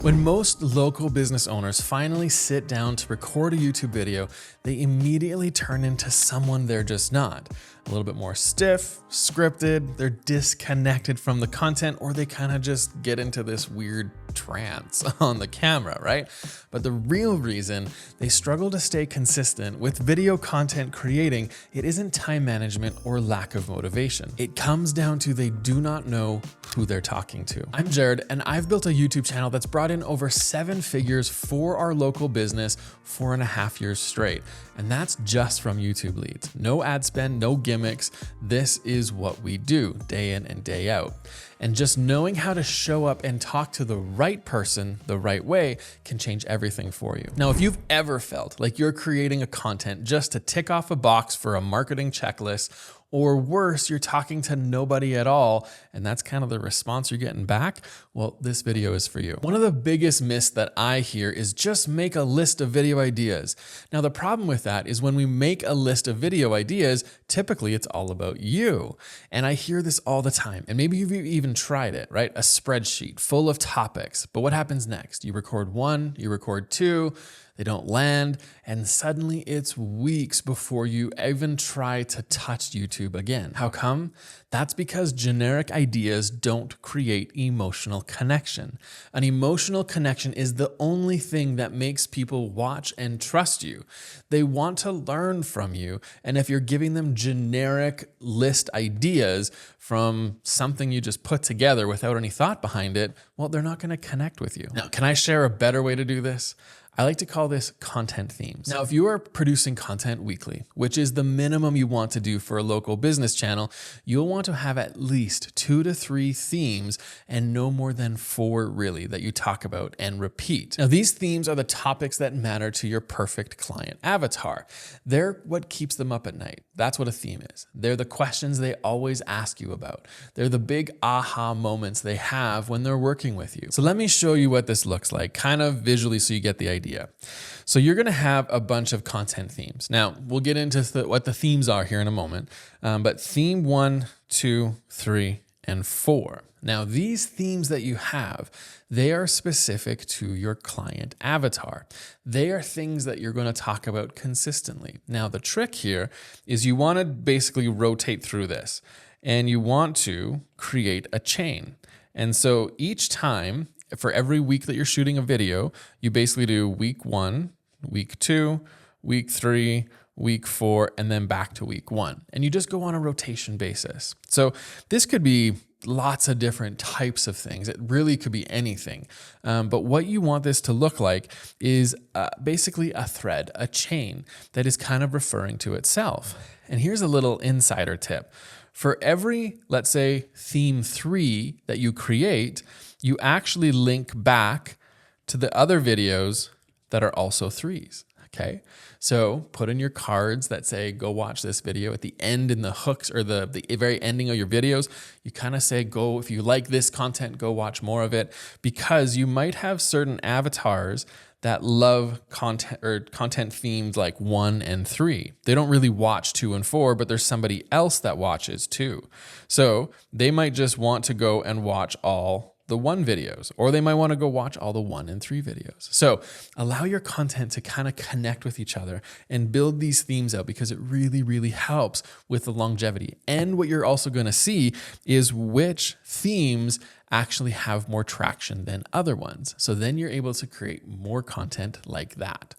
When most local business owners finally sit down to record a YouTube video, they immediately turn into someone they're just not. A little bit more stiff, scripted, they're disconnected from the content, or they kind of just get into this weird trance on the camera, right? But the real reason they struggle to stay consistent with video content creating, it isn't time management or lack of motivation. It comes down to they do not know who they're talking to. I'm Jared, and I've built a YouTube channel that's brought in over 7 figures for our local business 4.5 years straight. And that's just from YouTube leads. No ad spend, no gimmicks. This is what we do day in and day out. And just knowing how to show up and talk to the right person the right way can change everything for you. Now, if you've ever felt like you're creating a content just to tick off a box for a marketing checklist, or worse, you're talking to nobody at all, and that's kind of the response you're getting back, well, this video is for you. One of the biggest myths that I hear is just make a list of video ideas. Now, the problem with that is when we make a list of video ideas, typically it's all about you. And I hear this all the time, and maybe you've even tried it, right? A spreadsheet full of topics, but what happens next? You record 1, you record 2, they don't land, and suddenly it's weeks before you even try to touch YouTube again. How come? That's because generic ideas don't create emotional connection. An emotional connection is the only thing that makes people watch and trust you. They want to learn from you, and if you're giving them generic list ideas from something you just put together without any thought behind it, well, they're not going to connect with you. Now, can I share a better way to do this? I like to call this content themes. Now, if you are producing content weekly, which is the minimum you want to do for a local business channel, you'll want to have at least 2 to 3 themes and no more than 4 really that you talk about and repeat. Now, these themes are the topics that matter to your perfect client avatar. They're what keeps them up at night. That's what a theme is. They're the questions they always ask you about. They're the big aha moments they have when they're working with you. So let me show you what this looks like, kind of visually so you get the idea. So you're going to have a bunch of content themes. Now, we'll get into what the themes are here in a moment, but theme 1, 2, 3, and 4. Now, these themes that you have, they are specific to your client avatar. They are things that you're going to talk about consistently. Now, the trick here is you want to basically rotate through this, and you want to create a chain. And so each time, for every week that you're shooting a video, you basically do week 1, week 2, week 3, week 4, and then back to week 1. And you just go on a rotation basis. So this could be lots of different types of things. It really could be anything. But what you want this to look like is basically a thread, a chain that is kind of referring to itself. And here's a little insider tip. For every, let's say, theme 3 that you create, you actually link back to the other videos that are also 3s, okay? So put in your cards that say, go watch this video at the end in the hooks or the very ending of your videos. You kind of say, go, if you like this content, go watch more of it, because you might have certain avatars that love content or content themed like 1 and 3. They don't really watch 2 and 4, but there's somebody else that watches 2. So they might just want to go and watch all the 1 videos, or they might want to go watch all the 1 and 3 videos. So allow your content to kind of connect with each other and build these themes out, because it really, really helps with the longevity. And what you're also going to see is which themes actually have more traction than other ones. So then you're able to create more content like that.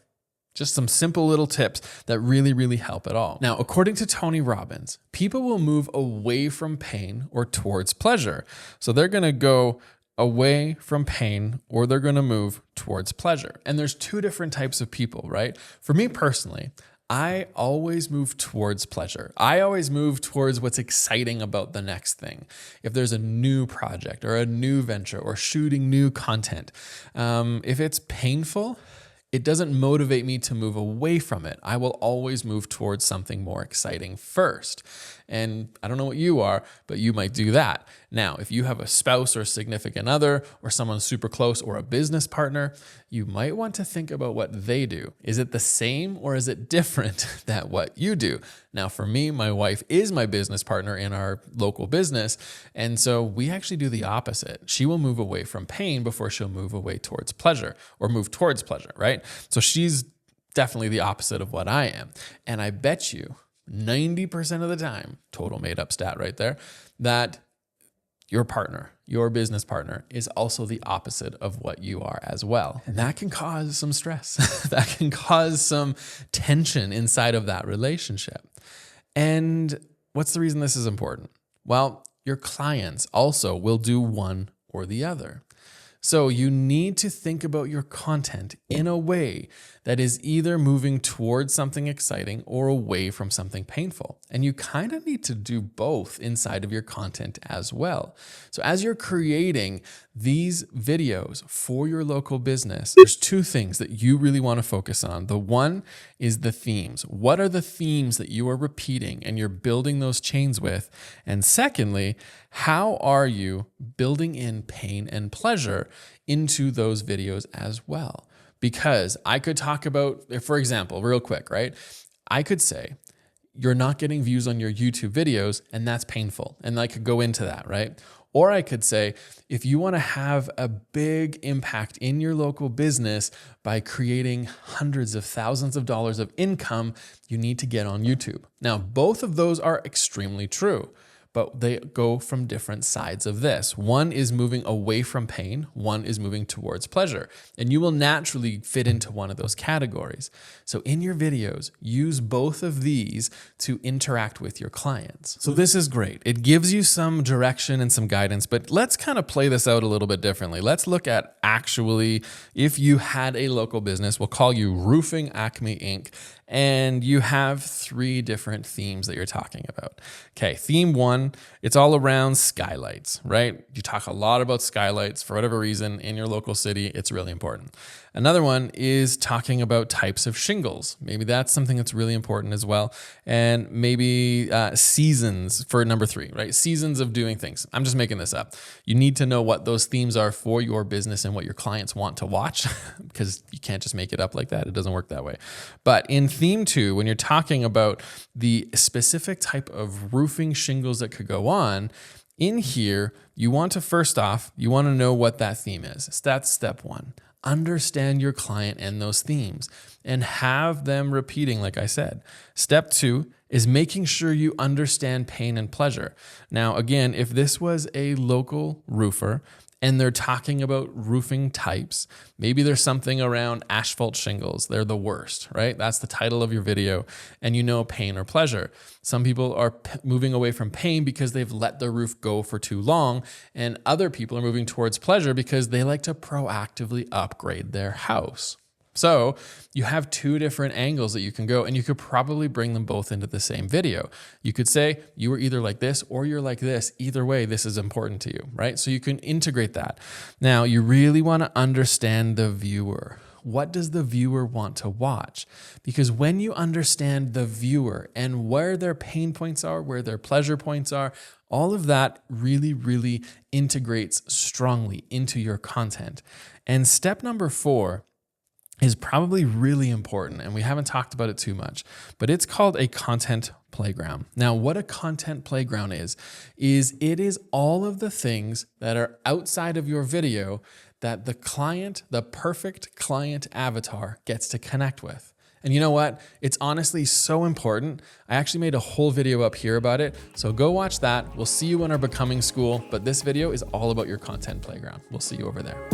Just some simple little tips that really, really help at all. Now, according to Tony Robbins, people will move away from pain or towards pleasure. So they're going to go away from pain or they're going to move towards pleasure. And there's 2 different types of people, right? For me personally, I always move towards pleasure. I always move towards what's exciting about the next thing. If there's a new project or a new venture or shooting new content, if it's painful, it doesn't motivate me to move away from it. I will always move towards something more exciting first. And I don't know what you are, but you might do that. Now, if you have a spouse or significant other or someone super close or a business partner, you might want to think about what they do. Is it the same or is it different than what you do? Now, for me, my wife is my business partner in our local business. And so we actually do the opposite. She will move away from pain before she'll move away towards pleasure or move towards pleasure, right? So she's definitely the opposite of what I am. And I bet you 90% of the time, total made up stat right there, that your partner, your business partner is also the opposite of what you are as well. And that can cause some stress. That can cause some tension inside of that relationship. And what's the reason this is important? Well, your clients also will do one or the other. So you need to think about your content in a way that is either moving towards something exciting or away from something painful. And you kind of need to do both inside of your content as well. So as you're creating these videos for your local business, there's two things that you really want to focus on. The one is the themes. What are the themes that you are repeating and you're building those chains with? And secondly, how are you building in pain and pleasure into those videos as well? Because I could talk about, for example, real quick, right? I could say, you're not getting views on your YouTube videos and that's painful. And I could go into that, right? Or I could say, if you want to have a big impact in your local business by creating hundreds of thousands of dollars of income, you need to get on YouTube. Now, both of those are extremely true, but they go from different sides of this. One is moving away from pain, one is moving towards pleasure, and you will naturally fit into one of those categories. So in your videos, use both of these to interact with your clients. So this is great. It gives you some direction and some guidance, but let's kind of play this out a little bit differently. Let's look at actually, if you had a local business, we'll call you Roofing Acme Inc., and you have 3 different themes that you're talking about. Okay, theme 1, it's all around skylights, right? You talk a lot about skylights for whatever reason in your local city, it's really important. Another one is talking about types of shingles. Maybe that's something that's really important as well. And maybe seasons for number 3, right? Seasons of doing things. I'm just making this up. You need to know what those themes are for your business and what your clients want to watch because you can't just make it up like that. It doesn't work that way. But in theme 2, when you're talking about the specific type of roofing shingles that could go on, in here, you want to first off, you want to know what that theme is. So that's step 1. Understand your client and those themes and have them repeating, like I said. Step 2 is making sure you understand pain and pleasure. Now, again, if this was a local roofer and they're talking about roofing types, maybe there's something around asphalt shingles. They're the worst, right? That's the title of your video, and you know pain or pleasure. Some people are moving away from pain because they've let their roof go for too long, and other people are moving towards pleasure because they like to proactively upgrade their house. So you have 2 different angles that you can go, and you could probably bring them both into the same video. You could say you were either like this or you're like this. Either way, this is important to you, right? So you can integrate that. Now, you really want to understand the viewer. What does the viewer want to watch? Because when you understand the viewer and where their pain points are, where their pleasure points are, all of that really, really integrates strongly into your content. And step number 4 is probably really important, and we haven't talked about it too much, but it's called a content playground. Now, what a content playground is it is all of the things that are outside of your video that the client, the perfect client avatar, gets to connect with. And you know what? It's honestly so important. I actually made a whole video up here about it, so go watch that. We'll see you in our Becoming School, but this video is all about your content playground. We'll see you over there.